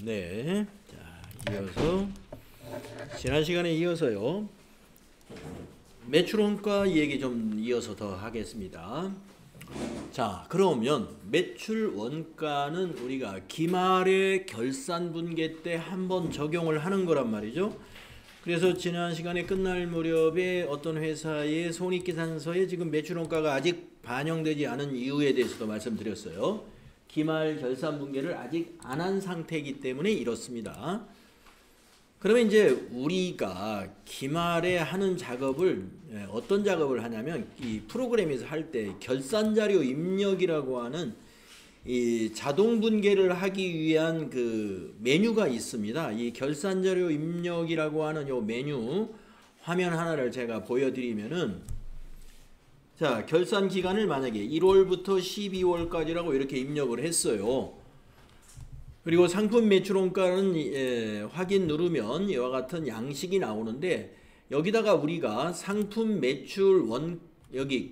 네. 자, 이어서 지난 시간에 이어서요. 매출원가 얘기 좀 이어서 더 하겠습니다. 자, 그러면 매출 원가는 우리가 기말의 결산 분계 때 한번 적용을 하는 거란 말이죠. 그래서 지난 시간에 끝날 무렵에 어떤 회사의 손익계산서에 지금 매출 원가가 아직 반영되지 않은 이유에 대해서도 말씀드렸어요. 기말 결산 분계를 아직 안 한 상태이기 때문에 이렇습니다. 그러면 이제 우리가 기말에 하는 작업을 어떤 작업을 하냐면 이 프로그램에서 할 때 결산자료 입력이라고 하는 이 자동 분계를 하기 위한 그 메뉴가 있습니다. 이 결산자료 입력이라고 하는 요 메뉴 화면 하나를 제가 보여드리면은, 자, 결산 기간을 만약에 1월부터 12월까지라고 이렇게 입력을 했어요. 그리고 상품 매출원가는 확인 누르면 이와 같은 양식이 나오는데, 여기다가 우리가 상품 매출원 여기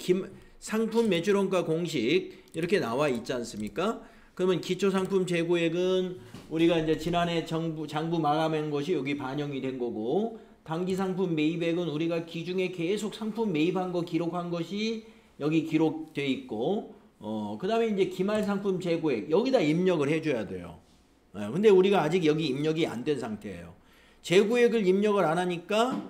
상품 매출원가 공식 이렇게 나와 있지 않습니까? 그러면 기초상품 재고액은 우리가 이제 지난해 장부 마감한 것이 여기 반영이 된 거고, 단기상품 매입액은 우리가 기중에 계속 상품 매입한 거 기록한 것이 여기 기록돼 있고, 그 다음에 이제 기말상품 재고액 여기다 입력을 해줘야 돼요. 근데 우리가 아직 여기 입력이 안 된 상태예요. 재고액을 입력을 안 하니까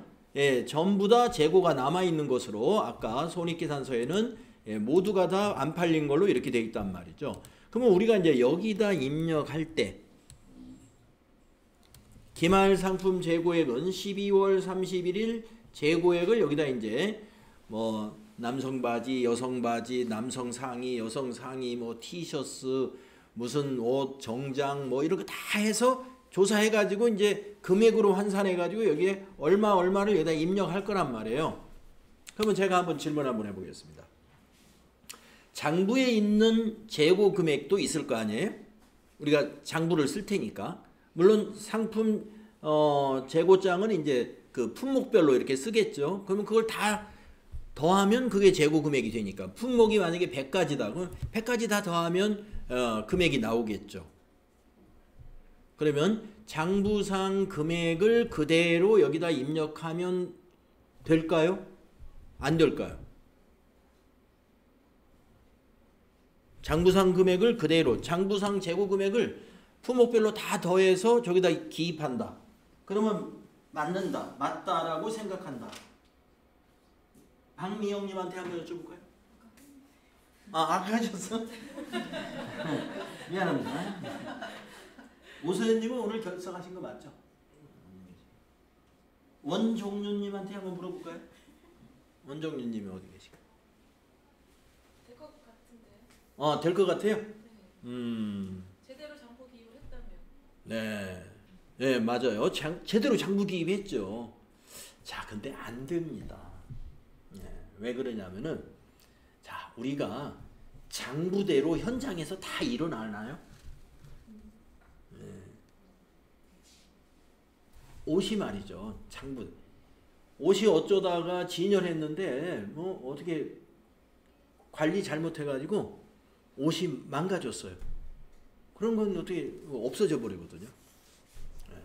전부 다 재고가 남아있는 것으로 아까 손익계산서에는 모두가 다 안 팔린 걸로 이렇게 돼 있단 말이죠. 그러면 우리가 이제 여기다 입력할 때 기말 상품 재고액은 12월 31일 재고액을 여기다 이제 뭐 남성 바지, 여성 바지, 남성 상의, 여성 상의, 뭐 티셔츠, 무슨 옷, 정장 뭐 이렇게 다 해서 조사해 가지고 이제 금액으로 환산해 가지고 여기에 얼마를 여기다 입력할 거란 말이에요. 그러면 제가 한번 질문 한번 해보겠습니다. 장부에 있는 재고 금액도 있을 거 아니에요? 우리가 장부를 쓸 테니까. 물론 상품 재고장은 이제 그 품목별로 이렇게 쓰겠죠. 그러면 그걸 다 더하면 그게 재고 금액이 되니까, 품목이 만약에 100가지다. 그럼 100가지 다 더하면 금액이 나오겠죠. 그러면 장부상 금액을 그대로 여기다 입력하면 될까요? 안 될까요? 장부상 금액을 그대로, 장부상 재고 금액을 품목별로 다 더해서 저기다 기입한다. 그러면 맞는다, 맞다라고 생각한다. 박미영님한테 한번 여쭤볼까요? 아까 하셨어? 미안합니다. 오소연님은 오늘 결석하신 거 맞죠? 원종류님한테 한번 물어볼까요? 원종류님이 어디 계실까요? 될 것 같은데. 될 것 같아요? 네. 제대로 장부 기입을 했다면. 네. 네, 맞아요. 제대로 장부 기입했죠. 자, 근데 안 됩니다. 네, 왜 그러냐면은, 자, 우리가 장부대로 현장에서 다 일어나나요? 네. 옷이 말이죠. 장부. 옷이 어쩌다가 진열했는데 뭐 어떻게 관리 잘못해가지고 옷이 망가졌어요. 그런 건 어떻게 없어져 버리거든요. 네.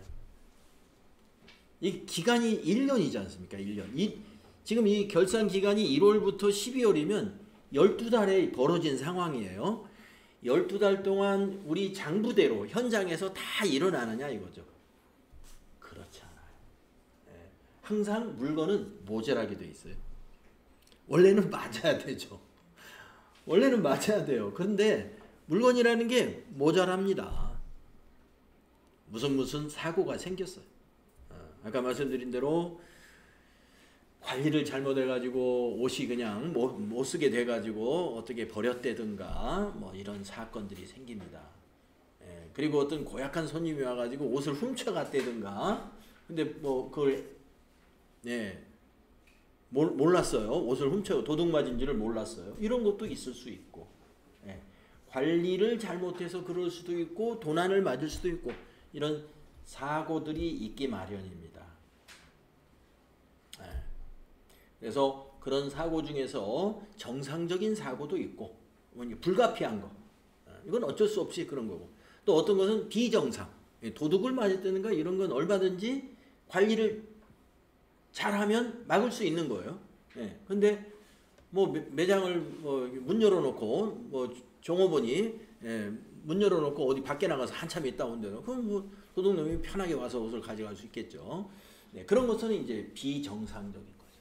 이 기간이 1년이지 않습니까? 1년. 지금 이 결산 기간이 1월부터 12월이면 12달에 벌어진 상황이에요. 12달 동안 우리 장부대로 현장에서 다 일어나느냐 이거죠. 그렇지 않아요. 네. 항상 물건은 모자라게 돼 있어요. 원래는 맞아야 되죠. 원래는 맞아야 돼요. 그런데 물건이라는 게 모자랍니다. 무슨 사고가 생겼어요. 아까 말씀드린 대로 관리를 잘못해가지고 옷이 그냥 못 쓰게 돼가지고 어떻게 버렸다든가 뭐 이런 사건들이 생깁니다. 그리고 어떤 고약한 손님이 와가지고 옷을 훔쳐갔다든가, 근데 뭐 그걸 몰랐어요. 옷을 도둑맞은 줄을 몰랐어요. 이런 것도 있을 수 있고, 관리를 잘못해서 그럴 수도 있고 도난을 맞을 수도 있고 이런 사고들이 있기 마련입니다. 그래서 그런 사고 중에서 정상적인 사고도 있고 불가피한 거, 이건 어쩔 수 없이 그런 거고, 또 어떤 것은 비정상, 도둑을 맞았다든가 이런 건 얼마든지 관리를 잘하면 막을 수 있는 거예요. 근데 뭐 매장을 뭐 문 열어놓고 뭐 종업원이 문 열어놓고 어디 밖에 나가서 한참 있다 온대요. 그럼 뭐 도둑놈이 편하게 와서 옷을 가져갈 수 있겠죠. 그런 것은 이제 비정상적인 거죠.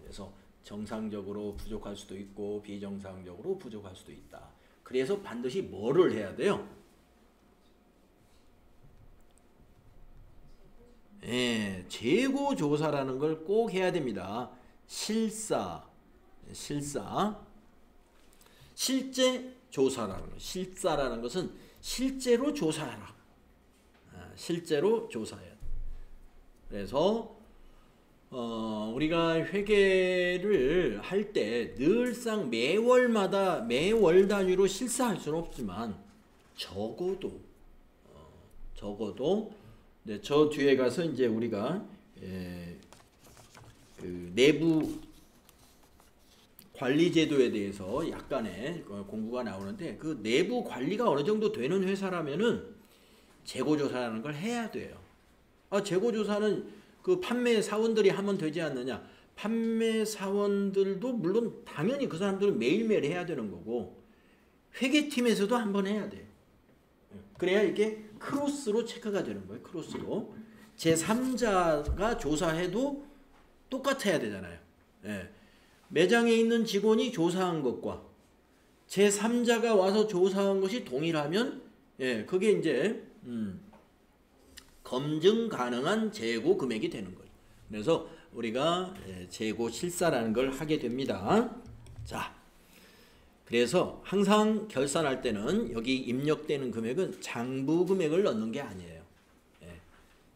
그래서 정상적으로 부족할 수도 있고 비정상적으로 부족할 수도 있다. 그래서 반드시 뭐를 해야 돼요? 재고 조사라는 걸 꼭 해야 됩니다. 실사, 실제 조사라는 것. 실사라는 것은 실제로 조사하라. 실제로 조사해야 돼. 그래서 우리가 회계를 할 때 늘상 매월마다 매월 단위로 실사할 수는 없지만 적어도 저 뒤에 가서 이제 우리가 그 내부 관리 제도에 대해서 약간의 공부가 나오는데 그 내부 관리가 어느 정도 되는 회사라면은 재고 조사라는 걸 해야 돼요. 재고 조사는 그 판매 사원들이 하면 되지 않느냐? 판매 사원들도 물론 당연히 그 사람들은 매일매일 해야 되는 거고 회계팀에서도 한번 해야 돼요. 그래야 이게 크로스로 체크가 되는 거예요. 크로스로. 제3자가 조사해도 똑같아야 되잖아요. 매장에 있는 직원이 조사한 것과 제3자가 와서 조사한 것이 동일하면 그게 이제 검증 가능한 재고 금액이 되는 거예요. 그래서 우리가 재고 실사라는 걸 하게 됩니다. 자, 그래서 항상 결산할 때는 여기 입력되는 금액은 장부 금액을 넣는 게 아니에요.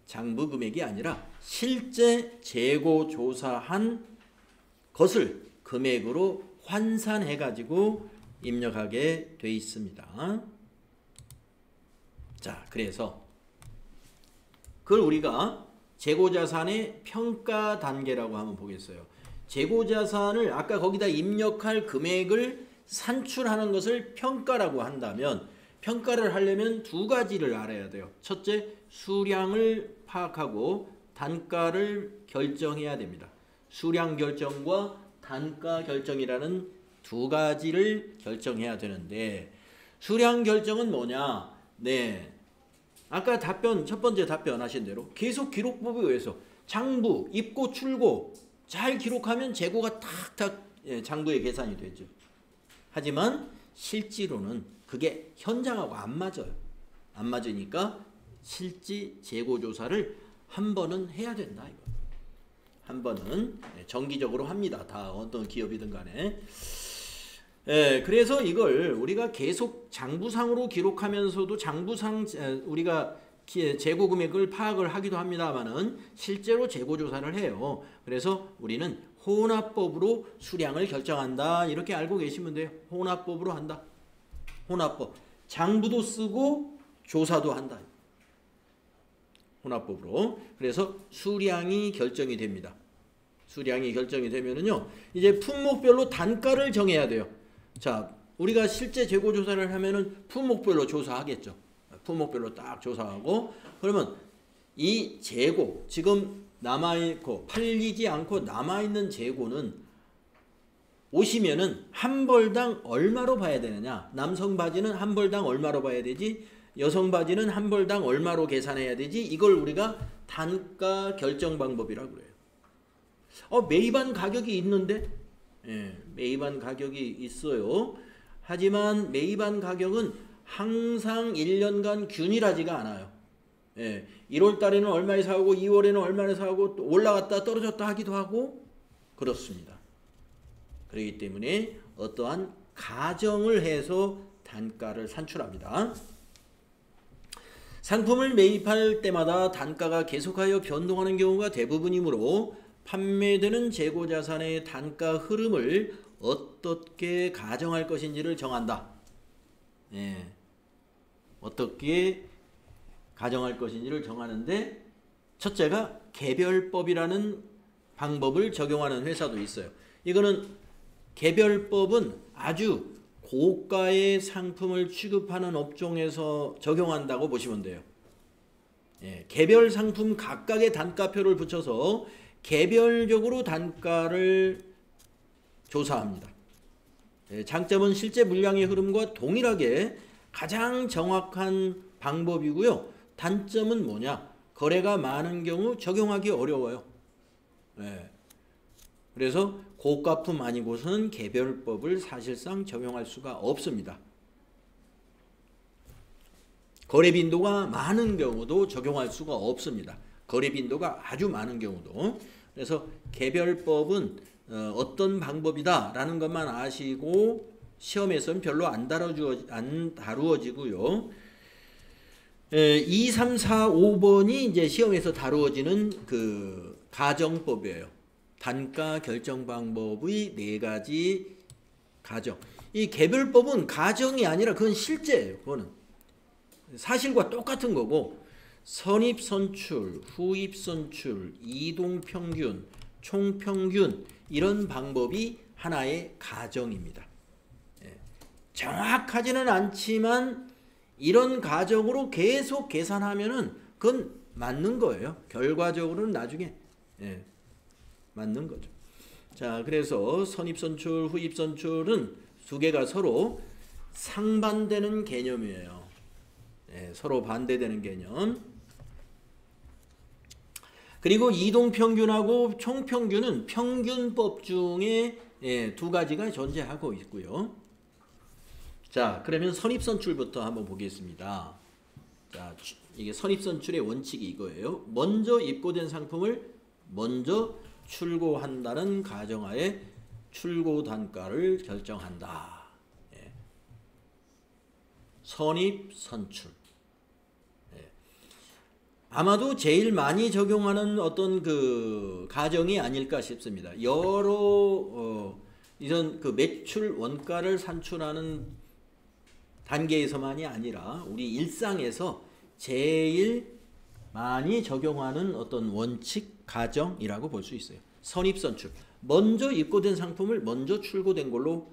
장부 금액이 아니라 실제 재고 조사한 것을 금액으로 환산해 가지고 입력하게 돼 있습니다. 자, 그래서 그걸 우리가 재고자산의 평가 단계라고 한번 보겠어요. 재고자산을 아까 거기다 입력할 금액을 산출하는 것을 평가라고 한다면 평가를 하려면 두 가지를 알아야 돼요. 첫째, 수량을 파악하고 단가를 결정해야 됩니다. 수량 결정과 단가 결정이라는 두 가지를 결정해야 되는데 수량 결정은 뭐냐? 아까 첫 번째 답변하신 대로 계속 기록법에 의해서 장부, 입고, 출고 잘 기록하면 재고가 탁탁 장부에 계산이 되죠. 하지만 실제로는 그게 현장하고 안 맞아요. 안 맞으니까 실제 재고 조사를 한 번은 해야 된다. 이거. 한 번은 정기적으로 합니다. 다 어떤 기업이든 간에. 그래서 이걸 우리가 계속 장부상으로 기록하면서도 장부상 우리가 재고 금액을 파악을 하기도 합니다만은 실제로 재고 조사를 해요. 그래서 우리는 혼합법으로 수량을 결정한다. 이렇게 알고 계시면 돼요. 혼합법으로 한다. 혼합법. 장부도 쓰고 조사도 한다. 혼합법으로. 그래서 수량이 결정이 됩니다. 수량이 결정이 되면은요, 이제 품목별로 단가를 정해야 돼요. 자, 우리가 실제 재고 조사를 하면은 품목별로 조사하겠죠. 품목별로 딱 조사하고, 그러면 이 재고, 지금 남아있고 팔리지 않고 남아있는 재고는 오시면은 한 벌당 얼마로 봐야 되느냐? 남성 바지는 한 벌당 얼마로 봐야 되지? 여성 바지는 한 벌당 얼마로 계산해야 되지? 이걸 우리가 단가 결정 방법이라고 그래요. 매입한 가격이 있는데? 매입한 가격이 있어요. 하지만 매입한 가격은 항상 1년간 균일하지가 않아요. 1월 달에는 얼마에 사고 2월에는 얼마에 사고 또 올라갔다 떨어졌다 하기도 하고 그렇습니다. 그렇기 때문에 어떠한 가정을 해서 단가를 산출합니다. 상품을 매입할 때마다 단가가 계속하여 변동하는 경우가 대부분이므로 판매되는 재고자산의 단가 흐름을 어떻게 가정할 것인지를 정한다. 어떻게 가정할 것인지를 정하는데 첫째가 개별법이라는 방법을 적용하는 회사도 있어요. 이거는 개별법은 아주 고가의 상품을 취급하는 업종에서 적용한다고 보시면 돼요. 개별 상품 각각의 단가표를 붙여서 개별적으로 단가를 조사합니다. 장점은 실제 물량의 흐름과 동일하게 가장 정확한 방법이고요. 단점은 뭐냐? 거래가 많은 경우 적용하기 어려워요. 그래서 고가품 아니고서는 개별법을 사실상 적용할 수가 없습니다. 거래 빈도가 많은 경우도 적용할 수가 없습니다. 거래 빈도가 아주 많은 경우도. 그래서 개별법은 어떤 방법이다라는 것만 아시고 시험에서는 별로 안 다루어지고요. 2, 3, 4, 5번이 이제 시험에서 다루어지는 그 가정법이에요. 단가 결정 방법의 4가지 가정. 이 개별법은 가정이 아니라 그건 실제예요. 그거는 사실과 똑같은 거고, 선입선출, 후입선출, 이동평균, 총평균 이런 방법이 하나의 가정입니다. 정확하지는 않지만 이런 가정으로 계속 계산하면은 그건 맞는 거예요. 결과적으로는 나중에 맞는 거죠. 자, 그래서 선입선출, 후입선출은 두 개가 서로 상반되는 개념이에요. 서로 반대되는 개념. 그리고 이동평균하고 총평균은 평균법 중에 2가지가 존재하고 있고요. 자, 그러면 선입선출부터 한번 보겠습니다. 자, 이게 선입선출의 원칙이 이거예요. 먼저 입고된 상품을 먼저 출고한다는 가정하에 출고 단가를 결정한다. 선입선출. 아마도 제일 많이 적용하는 어떤 그 가정이 아닐까 싶습니다. 여러 이런 그 매출 원가를 산출하는 단계에서만이 아니라 우리 일상에서 제일 많이 적용하는 어떤 원칙 가정이라고 볼 수 있어요. 선입선출. 먼저 입고된 상품을 먼저 출고된 걸로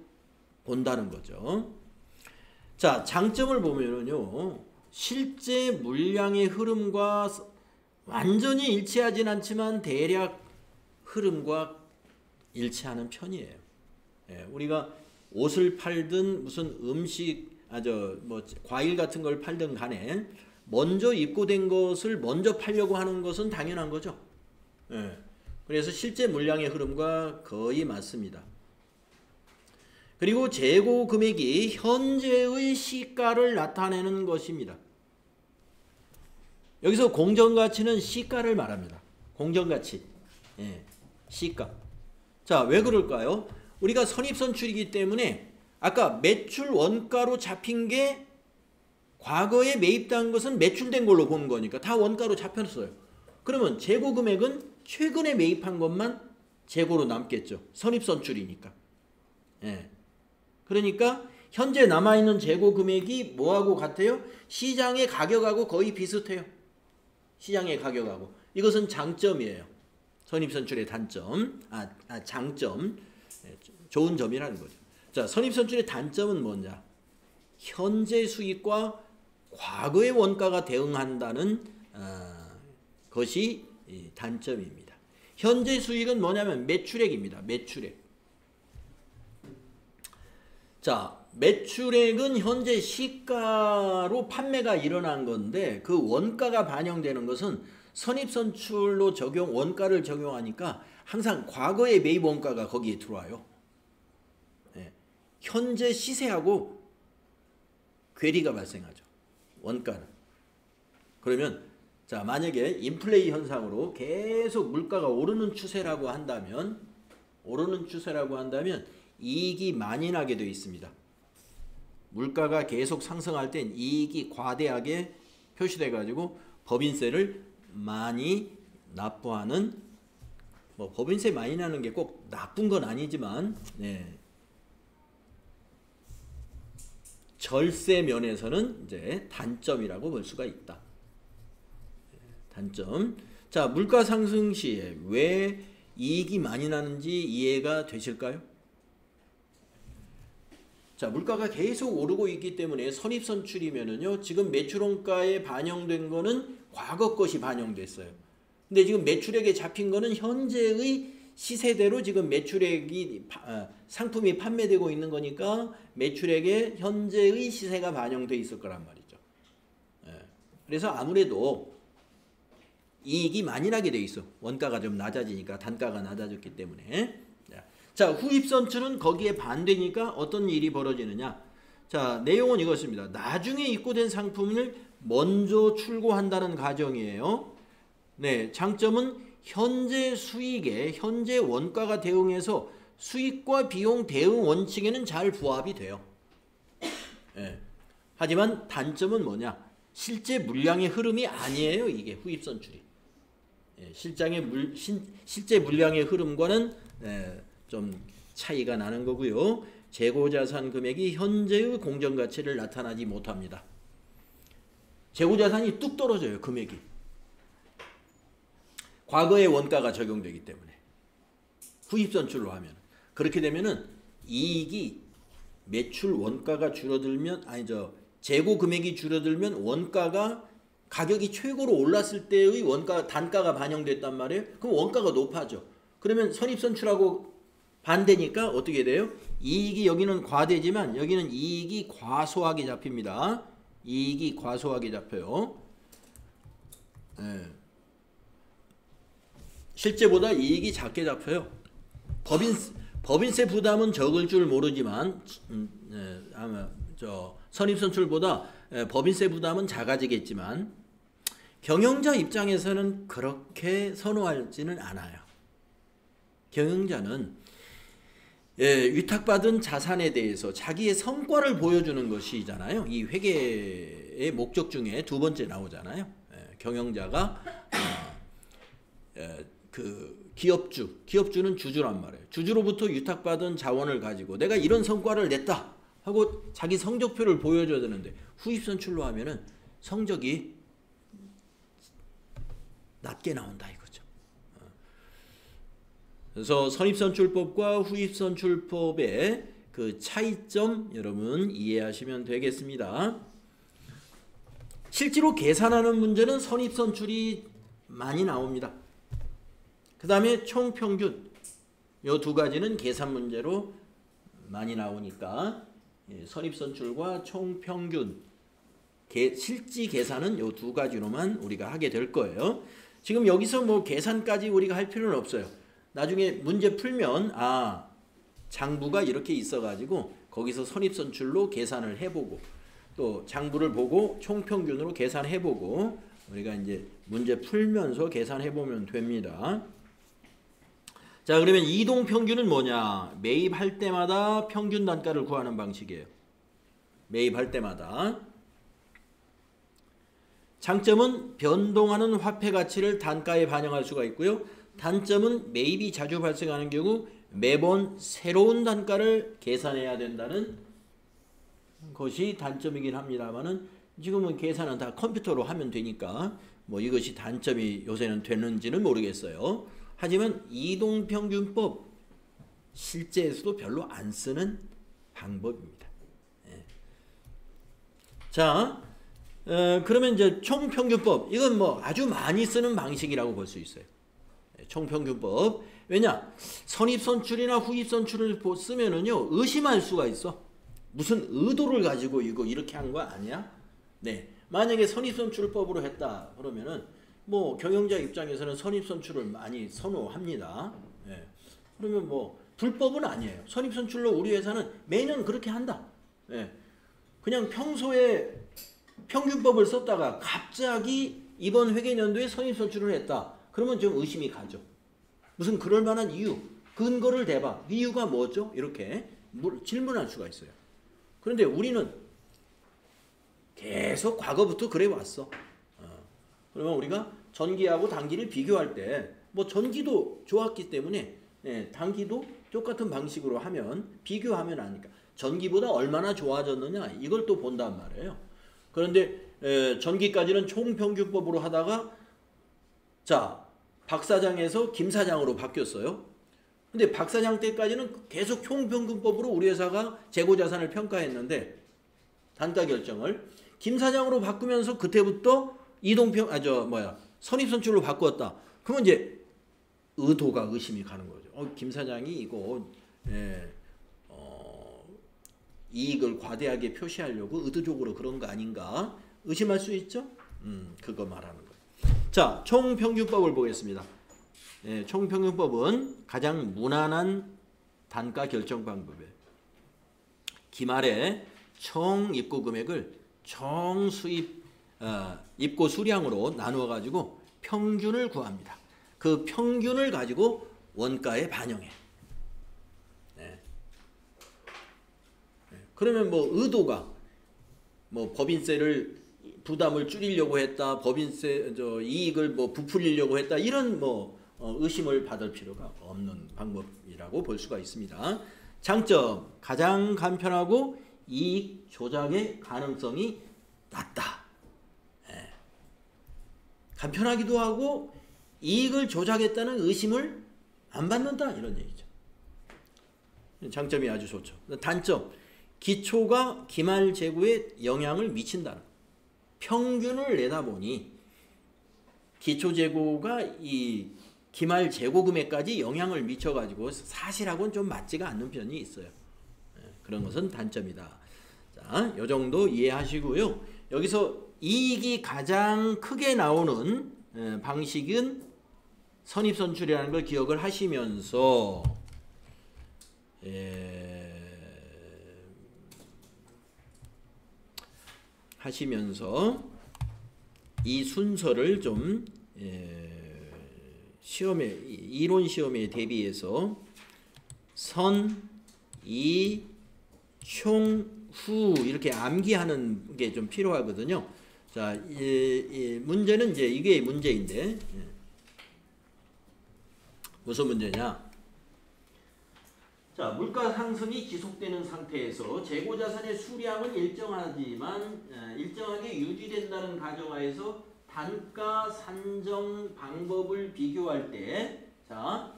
본다는 거죠. 자, 장점을 보면은요. 실제 물량의 흐름과 완전히 일치하진 않지만 대략 흐름과 일치하는 편이에요. 우리가 옷을 팔든 무슨 음식, 과일 같은 걸 팔든 간에 먼저 입고된 것을 먼저 팔려고 하는 것은 당연한 거죠. 그래서 실제 물량의 흐름과 거의 맞습니다. 그리고 재고 금액이 현재의 시가를 나타내는 것입니다. 여기서 공정가치는 시가를 말합니다. 공정가치. 시가. 자, 왜 그럴까요? 우리가 선입선출이기 때문에 아까 매출 원가로 잡힌 게 과거에 매입된 것은 매출된 걸로 보는 거니까 다 원가로 잡혔어요. 그러면 재고 금액은 최근에 매입한 것만 재고로 남겠죠. 선입선출이니까. 그러니까 현재 남아있는 재고 금액이 뭐하고 같아요? 시장의 가격하고 거의 비슷해요. 시장의 가격하고. 이것은 장점이에요. 선입선출의 단점, 장점, 좋은 점이라는 거죠. 자, 선입선출의 단점은 뭐냐? 현재 수익과 과거의 원가가 대응한다는 것이 단점입니다. 현재 수익은 뭐냐면 매출액입니다. 매출액. 자, 매출액은 현재 시가로 판매가 일어난 건데 그 원가가 반영되는 것은 선입선출로 원가를 적용하니까 항상 과거의 매입 원가가 거기에 들어와요. 현재 시세하고 괴리가 발생하죠. 원가는. 그러면 자, 만약에 인플레이 현상으로 계속 물가가 오르는 추세라고 한다면 이익이 많이 나게 되어 있습니다. 물가가 계속 상승할 땐 이익이 과대하게 표시돼 가지고 법인세를 많이 납부하는, 법인세 많이 나는 게 꼭 나쁜 건 아니지만 절세 면에서는 이제 단점이라고 볼 수가 있다. 단점. 자, 물가 상승 시에 왜 이익이 많이 나는지 이해가 되실까요? 자, 물가가 계속 오르고 있기 때문에 선입선출이면은요, 지금 매출원가에 반영된 거는 과거 것이 반영됐어요. 근데 지금 매출액에 잡힌 거는 현재의 시세대로 지금 매출액이 상품이 판매되고 있는 거니까 매출액에 현재의 시세가 반영돼 있을 거란 말이죠. 그래서 아무래도 이익이 많이 나게 돼 있어. 원가가 좀 낮아지니까, 단가가 낮아졌기 때문에. 자, 후입선출은 거기에 반대니까 어떤 일이 벌어지느냐. 자, 내용은 이것입니다. 나중에 입고된 상품을 먼저 출고한다는 가정이에요. 네, 장점은 현재 수익에 현재 원가가 대응해서 수익과 비용 대응 원칙에는 잘 부합이 돼요. 네. 하지만 단점은 뭐냐? 실제 물량의 흐름이 아니에요. 이게 후입선출이. 네, 실제 물량의 흐름과는 좀 차이가 나는 거고요. 재고자산 금액이 현재의 공정가치를 나타나지 못합니다. 재고자산이 뚝 떨어져요. 금액이. 과거의 원가가 적용되기 때문에. 후입선출로 하면. 그렇게 되면은 이익이 매출 원가가 줄어들면, 재고 금액이 줄어들면 원가가 가격이 최고로 올랐을 때의 단가가 반영됐단 말이에요. 그럼 원가가 높아져. 그러면 선입선출하고 반대니까 어떻게 돼요? 이익이 여기는 과대지만 여기는 이익이 과소하게 잡힙니다. 이익이 과소하게 잡혀요. 네. 실제보다 이익이 작게 잡혀요. 법인세 부담은 적을 줄 모르지만 아마 선입선출보다 법인세 부담은 작아지겠지만 경영자 입장에서는 그렇게 선호하지는 않아요. 경영자는 위탁받은 자산에 대해서 자기의 성과를 보여주는 것이잖아요. 이 회계의 목적 중에 두 번째 나오잖아요. 경영자가 기업주는 주주란 말이에요. 주주로부터 위탁받은 자원을 가지고 내가 이런 성과를 냈다 하고 자기 성적표를 보여줘야 되는데 후입선출로 하면은 성적이 낮게 나온다 이거죠. 그래서 선입선출법과 후입선출법의 그 차이점 여러분 이해하시면 되겠습니다. 실제로 계산하는 문제는 선입선출이 많이 나옵니다. 그 다음에 총평균 이 두 가지는 계산 문제로 많이 나오니까 선입선출과 총평균 실지 계산은 이 두 가지로만 우리가 하게 될 거예요. 지금 여기서 뭐 계산까지 우리가 할 필요는 없어요. 나중에 문제 풀면 장부가 이렇게 있어가지고 거기서 선입선출로 계산을 해보고 또 장부를 보고 총평균으로 계산해보고 우리가 이제 문제 풀면서 계산해보면 됩니다. 자, 그러면 이동평균은 뭐냐? 매입할 때마다 평균 단가를 구하는 방식이에요. 매입할 때마다. 장점은 변동하는 화폐 가치를 단가에 반영할 수가 있고요. 단점은 매입이 자주 발생하는 경우 매번 새로운 단가를 계산해야 된다는 것이 단점이긴 합니다만은 지금은 계산은 다 컴퓨터로 하면 되니까 뭐 이것이 단점이 요새는 되는지는 모르겠어요. 하지만 이동평균법 실제에서도 별로 안 쓰는 방법입니다. 자, 그러면 이제 총평균법 이건 뭐 아주 많이 쓰는 방식이라고 볼 수 있어요. 총평균법. 왜냐? 선입선출이나 후입선출을 쓰면은요 의심할 수가 있어. 무슨 의도를 가지고 이거 이렇게 한 거 아니야? 네. 만약에 선입선출법으로 했다 그러면은 뭐 경영자 입장에서는 선입선출을 많이 선호합니다. 네. 그러면 뭐 불법은 아니에요. 선입선출로 우리 회사는 매년 그렇게 한다. 네. 그냥 평소에 평균법을 썼다가 갑자기 이번 회계연도에 선입선출을 했다. 그러면 좀 의심이 가죠. 무슨 그럴 만한 이유, 근거를 대봐. 이유가 뭐죠? 이렇게 질문할 수가 있어요. 그런데 우리는 계속 과거부터 그래 왔어. 그러면 우리가 전기하고 단기를 비교할 때 뭐 전기도 좋았기 때문에 단기도 똑같은 방식으로 하면 비교하면 아니까 전기보다 얼마나 좋아졌느냐 이걸 또 본단 말이에요. 그런데 전기까지는 총평균법으로 하다가 자 박 사장에서 김 사장으로 바뀌었어요. 근데 박 사장 때까지는 계속 총평균법으로 우리 회사가 재고자산을 평가했는데 단가 결정을 김 사장으로 바꾸면서 그때부터 선입선출로 바꾸었다. 그러면 이제 의도가 의심이 가는 거죠. 김 사장이 이거 이익을 과대하게 표시하려고 의도적으로 그런 거 아닌가 의심할 수 있죠. 그거 말하는 거예요. 자, 총평균법을 보겠습니다. 총평균법은 가장 무난한 단가 결정 방법이에요. 기말에 총 입고 금액을 총 수입 입고 수량으로 나누어 가지고 평균을 구합니다. 그 평균을 가지고 원가에 반영해. 그러면 뭐 의도가 뭐 법인세를 부담을 줄이려고 했다, 법인세 이익을 뭐 부풀리려고 했다, 이런 뭐 의심을 받을 필요가 없는 방법이라고 볼 수가 있습니다. 장점, 가장 간편하고 이익 조작의 가능성이 낮다. 간편하기도 하고 이익을 조작했다는 의심을 안 받는다, 이런 얘기죠. 장점이 아주 좋죠. 단점, 기초가 기말 재고에 영향을 미친다는, 평균을 내다 보니 기초 재고가 이 기말 재고 금액까지 영향을 미쳐가지고 사실하고는 좀 맞지가 않는 편이 있어요. 그런 것은 단점이다. 자, 요 정도 이해하시고요. 여기서 이익이 가장 크게 나오는 방식은 선입선출이라는 걸 기억을 하시면서 이 순서를 좀 이론 시험에 대비해서 선, 이, 총, 후 이렇게 암기하는 게 좀 필요하거든요. 자, 이 문제는 이제 이게 문제인데 무슨 문제냐? 자, 물가 상승이 지속되는 상태에서 재고자산의 수량은 일정하게 유지된다는 가정하에서 단가 산정 방법을 비교할 때, 자,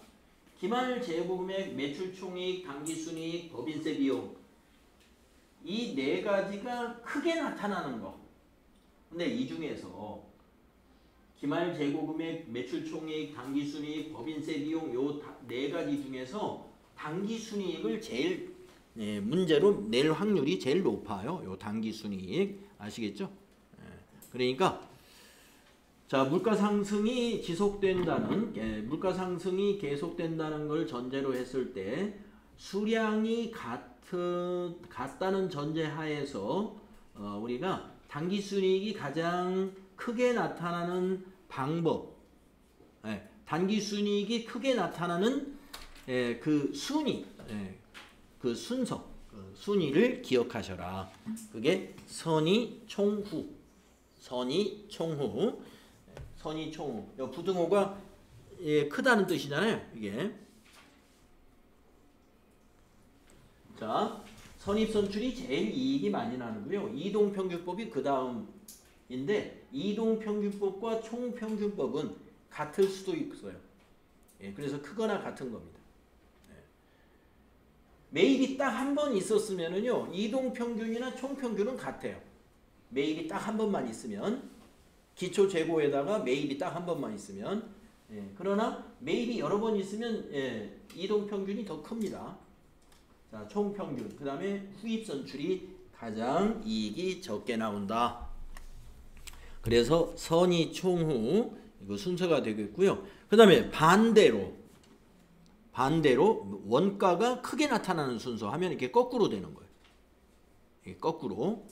기말 재고금액, 매출총이익, 당기순이익, 법인세 비용, 이 네 가지가 크게 나타나는 거. 근데 이 중에서 기말 재고금액, 매출총이익, 당기순이익, 법인세 비용 요 네 가지 중에서 당기순이익을 제일 문제로 낼 확률이 제일 높아요. 요 당기순이익 아시겠죠? 그러니까 자, 물가 상승이 물가 상승이 계속된다는 걸 전제로 했을 때 수량이 같다는 전제하에서 우리가 당기순이익이 가장 크게 나타나는 방법, 당기순이익이 크게 나타나는 그 순위, 그 순서, 순위를 기억하셔라. 그게 선의 총후, 선의 총후. 부등호가 크다는 뜻이잖아요. 이게. 자, 선입선출이 제일 이익이 많이 나는고요. 이동평균법이 그 다음인데 이동평균법과 총평균법은 같을 수도 있어요. 그래서 크거나 같은 겁니다. 매입이 딱 한 번 있었으면은요, 이동평균이나 총평균은 같아요. 매입이 딱 한 번만 있으면, 기초 재고에다가 매입이 딱 한 번만 있으면, 그러나 매입이 여러 번 있으면 이동평균이 더 큽니다. 자, 총평균, 그 다음에 후입선출이 가장 이익이 적게 나온다. 그래서 선의 총후 이거 순서가 되겠고요. 그 다음에 반대로 원가가 크게 나타나는 순서 하면 이렇게 거꾸로 되는 거예요. 이게 거꾸로.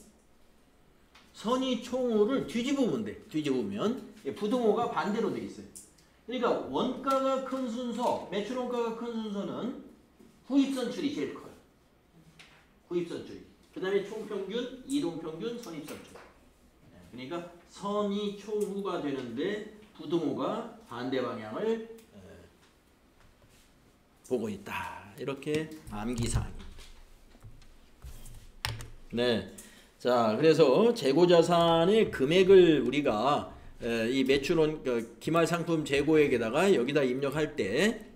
선의 총후를 뒤집으면 돼. 뒤집으면 부등호가 반대로 돼 있어요. 그러니까 원가가 큰 순서, 매출 원가가 큰 순서는 후입선출이 제일 커요. 후입선출이. 그 다음에 총평균, 이동평균, 선입선출. 그러니까 선의 총후가 되는데 부등호가 반대 방향을 보고 있다. 이렇게 암기사항입니다. 네. 자, 그래서 재고자산의 금액을 우리가 이 매출원 기말상품 재고액에다가 여기다 입력할 때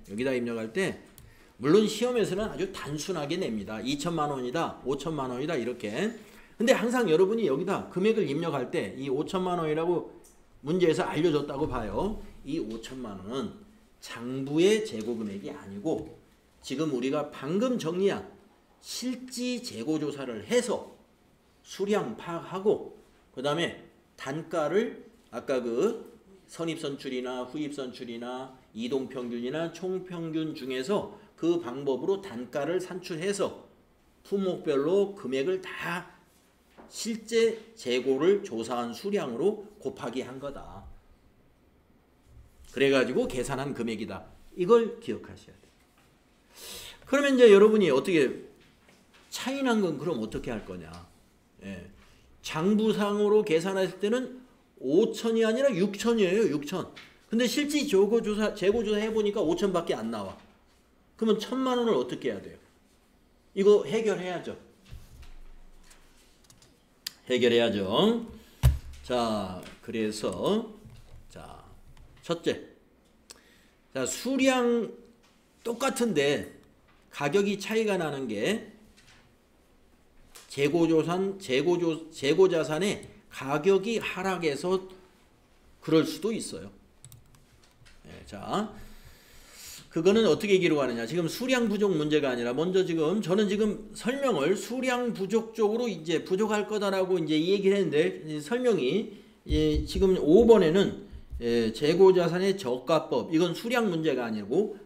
물론 시험에서는 아주 단순하게 냅니다. 2천만 원이다, 5천만 원이다 이렇게. 근데 항상 여러분이 여기다 금액을 입력할 때 이 5천만 원이라고 문제에서 알려줬다고 봐요. 이 5천만 원은 장부의 재고 금액이 아니고 지금 우리가 방금 정리한 실지 재고 조사를 해서 수량 파악하고 그 다음에 단가를 아까 그 선입선출이나 후입선출이나 이동평균이나 총평균 중에서 그 방법으로 단가를 산출해서 품목별로 금액을 다 실제 재고를 조사한 수량으로 곱하기 한 거다. 그래가지고 계산한 금액이다. 이걸 기억하셔야 돼요. 그러면 이제 여러분이 어떻게 차이난 건 그럼 어떻게 할 거냐. 예. 장부상으로 계산했을 때는 5천이 아니라 6천이에요. 6천. 근데 실제 재고조사 해보니까 5천밖에 안 나와. 그러면 1,000만 원을 어떻게 해야 돼요? 이거 해결해야죠. 해결해야죠. 자, 그래서 자, 첫째. 자, 수량 똑같은데 가격이 차이가 나는 게 재고자산의 가격이 하락해서 그럴 수도 있어요. 네, 자, 그거는 어떻게 기록하느냐. 지금 수량 부족 문제가 아니라 먼저 저는 지금 설명을 수량 부족 쪽으로 이제 부족할 거다라고 이제 얘기를 했는데 설명이 지금 5번에는 재고자산의 저가법 이건 수량 문제가 아니고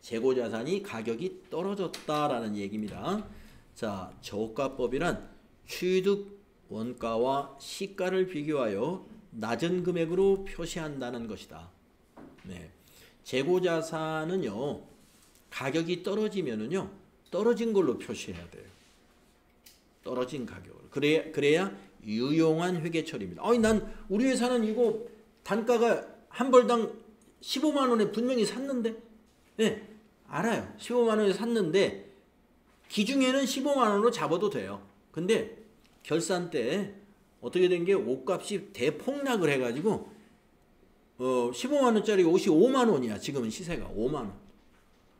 재고자산이 가격이 떨어졌다라는 얘기입니다. 자, 저가법이란 취득 원가와 시가를 비교하여 낮은 금액으로 표시한다는 것이다. 네. 재고자산은요, 가격이 떨어지면은요, 떨어진 걸로 표시해야 돼요. 떨어진 가격으로. 그래야 유용한 회계처리입니다. 난 우리 회사는 이거 단가가 한 벌당 15만 원에 분명히 샀는데, 네, 알아요. 15만 원에 샀는데, 기중에는 15만 원으로 잡아도 돼요. 근데 결산 때 어떻게 된 게 옷값이 대폭락을 해가지고 15만 원짜리 옷이 5만 원이야. 지금은 시세가 5만 원.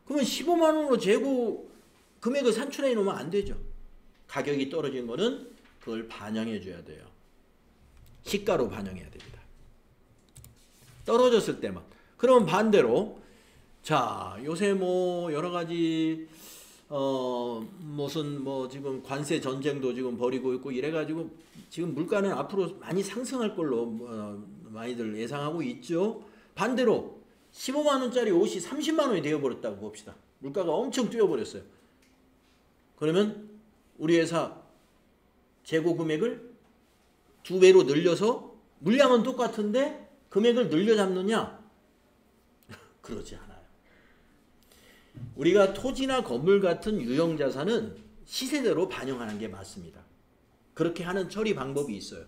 그러면 15만 원으로 재고 금액을 산출해 놓으면 안 되죠. 가격이 떨어진 거는 그걸 반영해 줘야 돼요. 시가로 반영해야 됩니다. 떨어졌을 때만. 그럼 반대로 자, 요새 뭐 여러 가지 무슨 지금 관세 전쟁도 지금 벌이고 있고 이래가지고 지금 물가는 앞으로 많이 상승할 걸로 많이들 예상하고 있죠. 반대로 15만 원짜리 옷이 30만 원이 되어버렸다고 봅시다. 물가가 엄청 뛰어버렸어요. 그러면 우리 회사 재고 금액을 2배로 늘려서 물량은 똑같은데 금액을 늘려 잡느냐? 그러지 않아요. 우리가 토지나 건물 같은 유형자산은 시세대로 반영하는 게 맞습니다. 그렇게 하는 처리 방법이 있어요.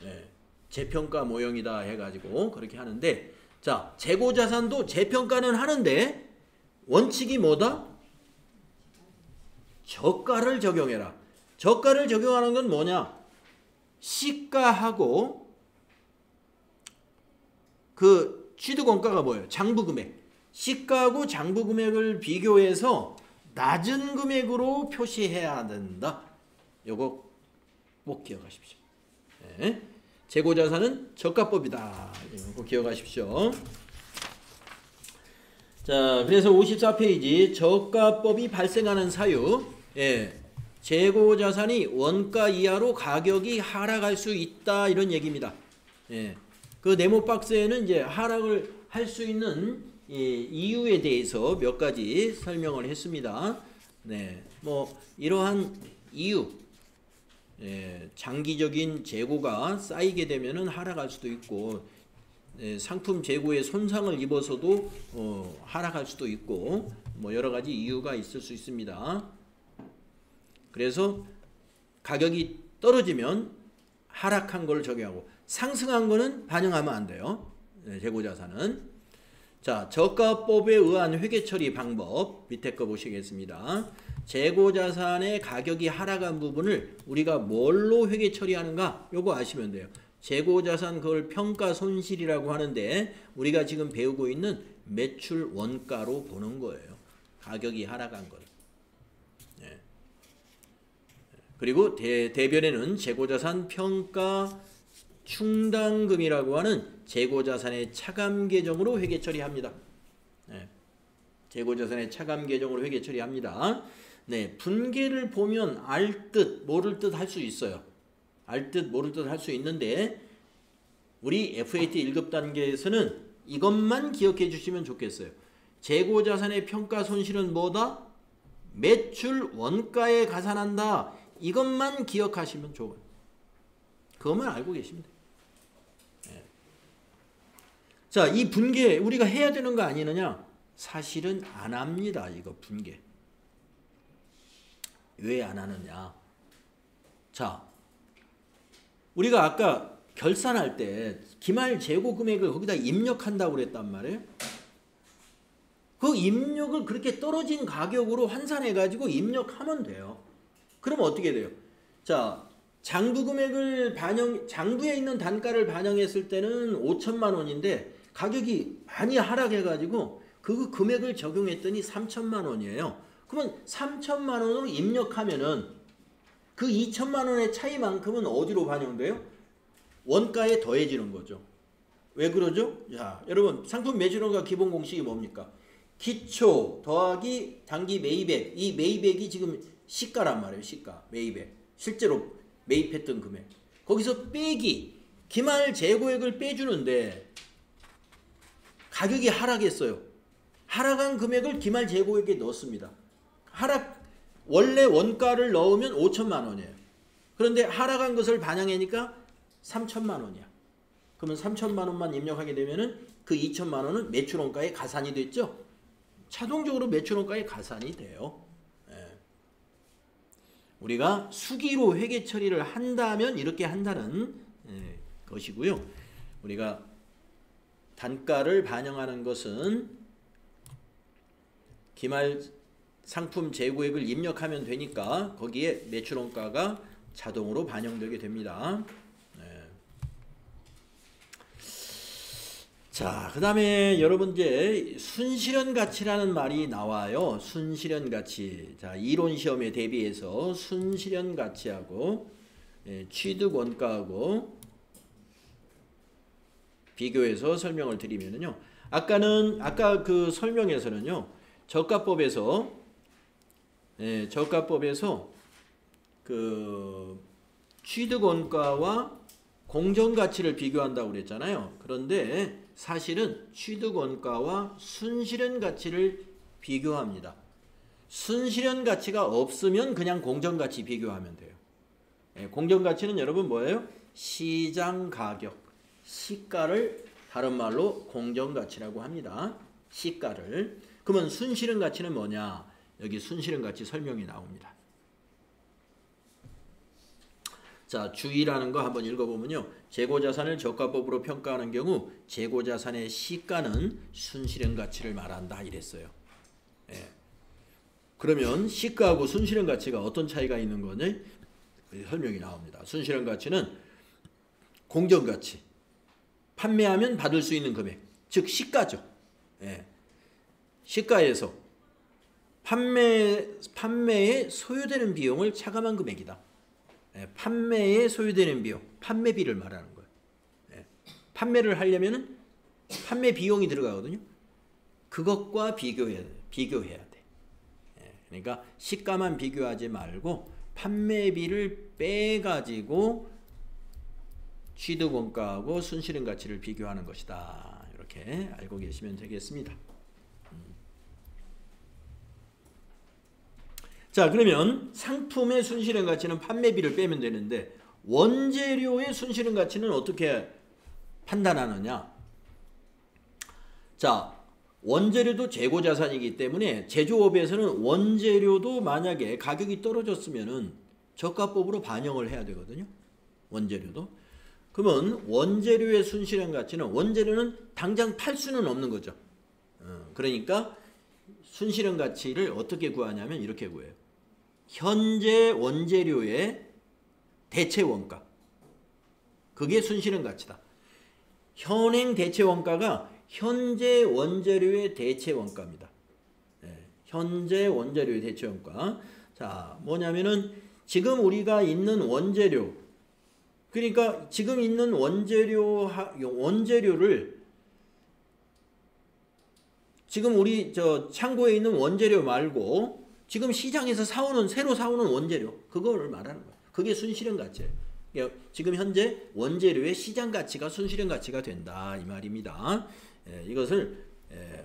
네. 재평가 모형이다 해가지고 그렇게 하는데, 자, 재고자산도 재평가는 하는데 원칙이 뭐다? 저가를 적용해라. 저가를 적용하는 건 뭐냐? 시가하고 그 취득원가가 뭐예요? 장부금액. 시가하고 장부금액을 비교해서 낮은 금액으로 표시해야 된다. 요거 꼭 기억하십시오. 네. 재고자산은 저가법이다. 이거 기억하십시오. 자, 그래서 54페이지 저가법이 발생하는 사유. 예. 재고자산이 원가 이하로 가격이 하락할 수 있다 이런 얘기입니다. 예. 그 네모 박스에는 이제 하락을 할 수 있는 이유에 대해서 몇 가지 설명을 했습니다. 네, 이러한 이유, 장기적인 재고가 쌓이게 되면은 하락할 수도 있고, 상품 재고에 손상을 입어서도 하락할 수도 있고, 여러 가지 이유가 있을 수 있습니다. 그래서 가격이 떨어지면 하락한 걸 적용하고 상승한 거는 반영하면 안 돼요. 재고자산은. 자, 저가법에 의한 회계처리 방법 밑에 거 보시겠습니다. 재고자산의 가격이 하락한 부분을 우리가 뭘로 회계처리하는가? 요거 아시면 돼요. 재고자산 그걸 평가 손실이라고 하는데 우리가 지금 배우고 있는 매출 원가로 보는 거예요. 가격이 하락한 걸. 예. 그리고 대변에는 재고자산 평가 충당금이라고 하는 재고자산의 차감 계정으로 회계 처리합니다. 네. 재고자산의 차감 계정으로 회계 처리합니다. 네, 분계를 보면 알 듯 모를 듯 할 수 있어요. 알 듯 모를 듯 할 수 있는데 우리 FAT 1급 단계에서는 이것만 기억해 주시면 좋겠어요. 재고자산의 평가 손실은 뭐다? 매출 원가에 가산한다. 이것만 기억하시면 좋아요. 그것만 알고 계시면 돼요. 자, 이 분계 우리가 해야 되는 거 아니느냐? 사실은 안 합니다. 이거 분계. 왜 안 하느냐? 자, 우리가 아까 결산할 때 기말 재고 금액을 거기다 입력한다고 그랬단 말이에요. 그 입력을 그렇게 떨어진 가격으로 환산해 가지고 입력하면 돼요. 그럼 어떻게 돼요? 자, 장부 금액을 장부에 있는 단가를 반영했을 때는 5천만 원인데 가격이 많이 하락해 가지고 그 금액을 적용했더니 3천만 원이에요. 그러면 3천만 원으로 입력하면은 그 2천만 원의 차이만큼은 어디로 반영돼요? 원가에 더해지는 거죠. 왜 그러죠? 자, 여러분 상품 매출원가 기본 공식이 뭡니까? 기초 더하기 단기 매입액. 이 매입액이 지금 시가란 말이에요. 시가, 매입액. 실제로 매입했던 금액. 거기서 빼기 기말 재고액을 빼주는데 가격이 하락했어요. 하락한 금액을 기말 재고액에 넣습니다. 원래 원가를 넣으면 5천만 원이에요. 그런데 하락한 것을 반영하니까 3천만 원이야. 그러면 3천만 원만 입력하게 되면은 그 2천만 원은 매출원가에 가산이 됐죠. 자동적으로 매출원가에 가산이 돼요. 우리가 수기로 회계 처리를 한다면 이렇게 한다는 것이고요. 우리가 단가를 반영하는 것은 기말 상품 재고액을 입력하면 되니까 거기에 매출원가가 자동으로 반영되게 됩니다. 자, 그 다음에 여러분 이제 순실현 가치라는 말이 나와요. 순실현 가치. 자, 이론 시험에 대비해서 순실현 가치하고 취득 원가하고 비교해서 설명을 드리면은요. 아까 그 설명에서는요. 저가법에서 그 취득 원가와 공정 가치를 비교한다고 그랬잖아요. 그런데 사실은 취득 원가와 순실현 가치를 비교합니다. 순실현 가치가 없으면 그냥 공정 가치 비교하면 돼요. 공정 가치는 여러분 뭐예요? 시장 가격, 시가를 다른 말로 공정 가치라고 합니다. 시가를. 그러면 순실현 가치는 뭐냐? 여기 순실현 가치 설명이 나옵니다. 자, 주의라는 거 한번 읽어보면요. 재고자산을 저가법으로 평가하는 경우 재고자산의 시가는 순실현 가치를 말한다 이랬어요. 그러면 시가하고 순실현 가치가 어떤 차이가 있는 거냐? 설명이 나옵니다. 순실현 가치는 공정 가치, 판매하면 받을 수 있는 금액, 즉 시가죠. 시가에서 판매에 소요되는 비용을 차감한 금액이다. 판매에 소요되는 비용, 판매비를 말하는 거예요. 판매를 하려면은 판매 비용이 들어가거든요. 그것과 비교해야 돼. 그러니까 시가만 비교하지 말고 판매비를 빼가지고 취득 원가하고 순실현 가치를 비교하는 것이다. 이렇게 알고 계시면 되겠습니다. 자, 그러면 상품의 순실현 가치는 판매비를 빼면 되는데 원재료의 순실현 가치는 어떻게 판단하느냐? 자, 원재료도 재고자산이기 때문에 제조업에서는 원재료도 만약에 가격이 떨어졌으면은 저가법으로 반영을 해야 되거든요. 원재료도. 그러면 원재료의 순실현 가치는 원재료는 당장 팔 수는 없는 거죠. 그러니까 순실현 가치를 어떻게 구하냐면 이렇게 구해요. 현재 원재료의 대체 원가. 그게 순실현 가치다. 현행 대체 원가가 현재 원재료의 대체 원가입니다. 현재 원재료의 대체 원가. 자, 뭐냐면은 지금 우리가 있는 원재료, 그러니까 지금 있는 원재료를 지금 우리 창고에 있는 원재료 말고 지금 시장에서 새로 사오는 원재료, 그거를 말하는 거예요. 그게 순실현 가치예요. 지금 현재 원재료의 시장 가치가 순실현 가치가 된다 이 말입니다. 이것을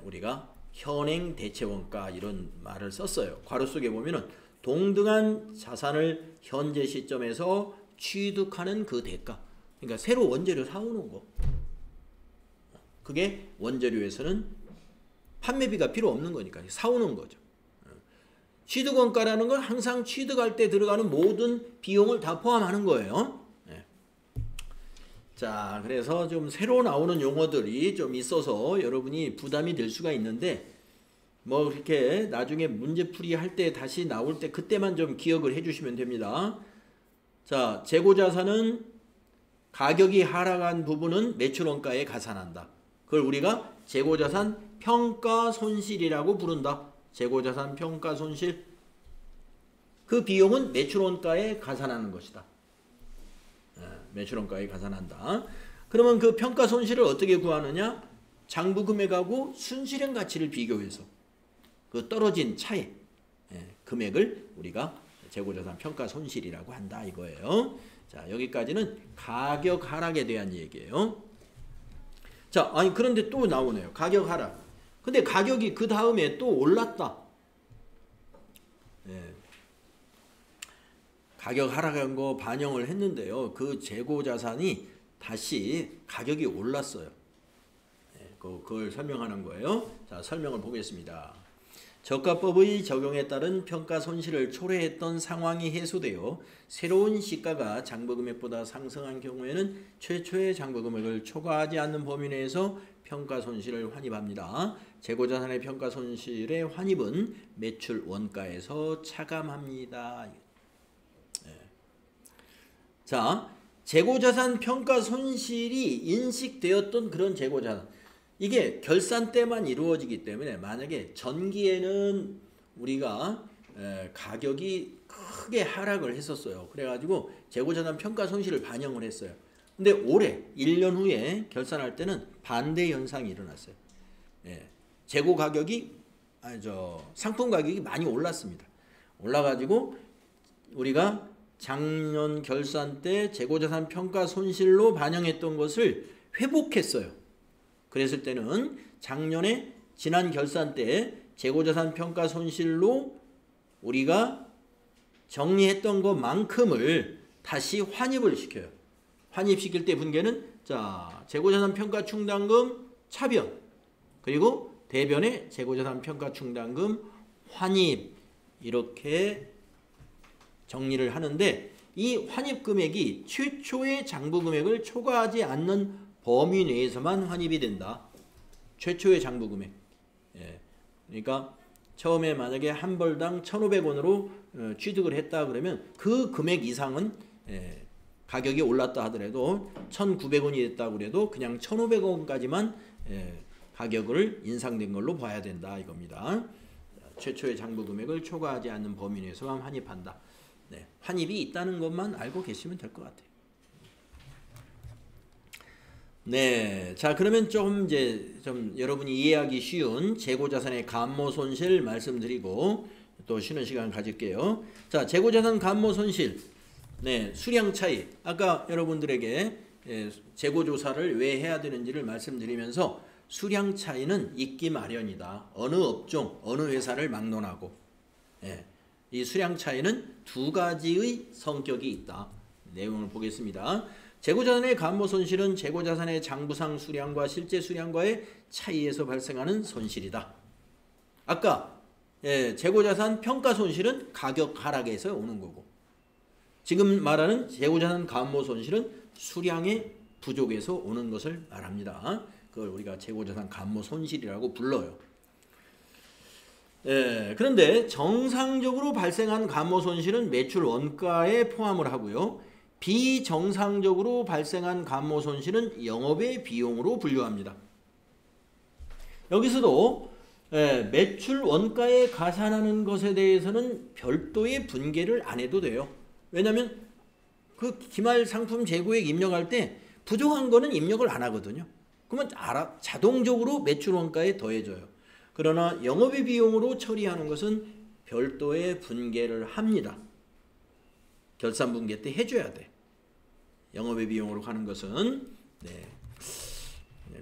우리가 현행 대체 원가 이런 말을 썼어요. 괄호 속에 보면은 동등한 자산을 현재 시점에서 취득하는 그 대가. 그러니까 새로 원재료 사오는 거. 그게 원재료에서는 판매비가 필요 없는 거니까 사오는 거죠. 취득원가라는 건 항상 취득할 때 들어가는 모든 비용을 다 포함하는 거예요. 자, 그래서 좀 새로 나오는 용어들이 좀 있어서 여러분이 부담이 될 수가 있는데 뭐 이렇게 나중에 문제풀이 할 때 다시 나올 때 그때만 좀 기억을 해주시면 됩니다. 자, 재고자산은 가격이 하락한 부분은 매출원가에 가산한다. 그걸 우리가 재고자산 평가손실이라고 부른다. 재고자산 평가손실. 그 비용은 매출원가에 가산하는 것이다. 매출원가에 가산한다. 그러면 그 평가손실을 어떻게 구하느냐? 장부금액하고 순실현 가치를 비교해서 그 떨어진 차이 금액을 우리가 재고자산 평가손실이라고 한다 이거예요. 자, 여기까지는 가격 하락에 대한 얘기예요. 자, 아니 그런데 또 나오네요. 가격 하락. 근데 가격이 그 다음에 또 올랐다. 가격 하락한 거 반영을 했는데요. 그 재고자산이 다시 가격이 올랐어요. 그걸 설명하는 거예요. 자, 설명을 보겠습니다. 저가법의 적용에 따른 평가 손실을 초래했던 상황이 해소되어 새로운 시가가 장부금액보다 상승한 경우에는 최초의 장부금액을 초과하지 않는 범위 내에서 평가 손실을 환입합니다. 재고자산의 평가 손실의 환입은 매출 원가에서 차감합니다. 자, 재고자산 평가 손실이 인식되었던 그런 재고자산, 이게 결산 때만 이루어지기 때문에 만약에 전기에는 우리가 가격이 크게 하락을 했었어요. 그래가지고 재고자산 평가 손실을 반영을 했어요. 근데 올해 1년 후에 결산할 때는 반대 현상이 일어났어요. 재고 가격이 상품 가격이 많이 올랐습니다. 올라가지고 우리가 작년 결산 때 재고자산 평가 손실로 반영했던 것을 회복했어요. 그랬을 때는 작년에 지난 결산 때 재고자산 평가 손실로 우리가 정리했던 것만큼을 다시 환입을 시켜요. 환입시킬 때 분계는 자, 재고자산 평가 충당금 차변, 그리고 대변에 재고자산 평가 충당금 환입, 이렇게 정리를 하는데 이 환입 금액이 최초의 장부 금액을 초과하지 않는 범위 내에서만 환입이 된다. 최초의 장부 금액. 그러니까 처음에 만약에 한 벌당 1,500원으로 취득을 했다 그러면 그 금액 이상은 가격이 올랐다 하더라도 1,900원이 됐다 그래도 그냥 1,500원까지만 가격을 인상된 걸로 봐야 된다 이겁니다. 최초의 장부 금액을 초과하지 않는 범위 내에서만 환입한다. 환입이 있다는 것만 알고 계시면 될 것 같아요. 네, 자 그러면 좀 여러분이 이해하기 쉬운 재고자산의 감모손실 말씀드리고 또 쉬는 시간 가질게요. 자, 재고자산 감모손실, 수량 차이. 아까 여러분들에게 재고조사를 왜 해야 되는지를 말씀드리면서 수량 차이는 있기 마련이다. 어느 업종, 어느 회사를 막론하고. 이 수량 차이는 두 가지의 성격이 있다. 내용을 보겠습니다. 재고자산의 감모손실은 재고자산의 장부상 수량과 실제 수량과의 차이에서 발생하는 손실이다. 아까 재고자산 평가손실은 가격 하락에서 오는 거고, 지금 말하는 재고자산 감모손실은 수량의 부족에서 오는 것을 말합니다. 그걸 우리가 재고자산 감모손실이라고 불러요. 그런데 정상적으로 발생한 감모손실은 매출 원가에 포함을 하고요. 비정상적으로 발생한 감모 손실은 영업의 비용으로 분류합니다. 여기서도 매출 원가에 가산하는 것에 대해서는 별도의 분계를 안 해도 돼요. 왜냐하면 그 기말 상품 재고액 입력할 때 부족한 거는 입력을 안 하거든요. 그러면 자동적으로 매출 원가에 더해져요. 그러나 영업의 비용으로 처리하는 것은 별도의 분계를 합니다. 결산 분계 때 해줘야 돼. 영업의 비용으로 가는 것은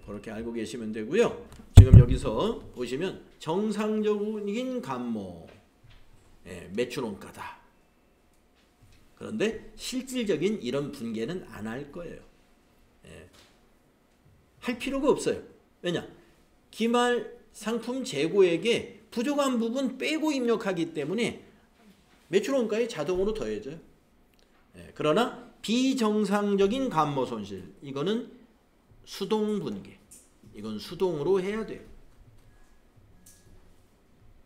그렇게 알고 계시면 되고요. 지금 여기서 보시면 정상적인 감모 매출 원가다. 그런데 실질적인 이런 분계는 안 할 거예요. 할 필요가 없어요. 왜냐? 기말 상품 재고액에 부족한 부분 빼고 입력하기 때문에 매출 원가에 자동으로 더해져요. 그러나 비정상적인 감모 손실, 이거는 수동 분계, 이건 수동으로 해야 돼요.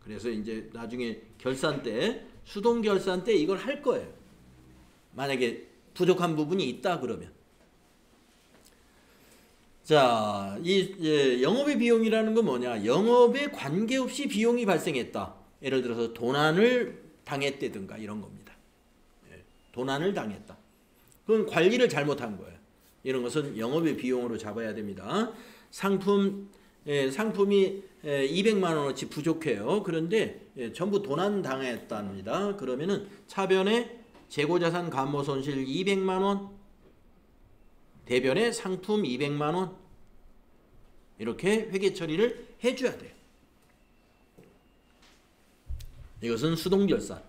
그래서 이제 나중에 결산 때, 수동 결산 때 이걸 할 거예요. 만약에 부족한 부분이 있다 그러면. 자, 이 영업의 비용이라는 건 뭐냐? 영업에 관계없이 비용이 발생했다. 예를 들어서 도난을 당했다든가 이런 겁니다. 도난을 당했다. 그건 관리를 잘못한 거예요. 이런 것은 영업의 비용으로 잡아야 됩니다. 상품이 200만 원어치 부족해요. 그런데 전부 도난 당했답니다. 그러면은 차변에 재고자산 감모 손실 200만 원, 대변에 상품 200만 원, 이렇게 회계 처리를 해줘야 돼요. 이것은 수동결산.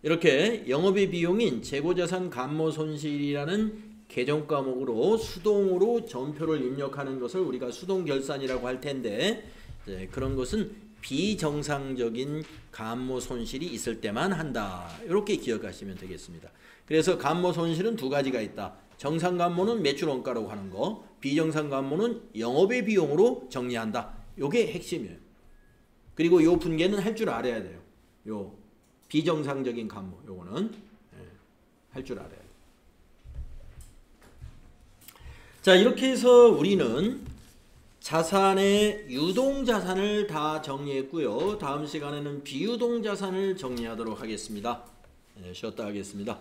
이렇게 영업의 비용인 재고자산 감모 손실이라는 계정 과목으로 수동으로 전표를 입력하는 것을 우리가 수동결산이라고 할 텐데, 그런 것은 비정상적인 감모 손실이 있을 때만 한다. 이렇게 기억하시면 되겠습니다. 그래서 감모 손실은 두 가지가 있다. 정상 감모는 매출 원가라고 하는 거, 비정상 감모는 영업의 비용으로 정리한다. 이게 핵심이에요. 그리고 이 분계는 할 줄 알아야 돼요. 요 비정상적인 감모, 요거는 할 줄 알아야 돼요. 자, 이렇게 해서 우리는 자산의 유동자산을 다 정리했고요. 다음 시간에는 비유동자산을 정리하도록 하겠습니다. 쉬었다 하겠습니다.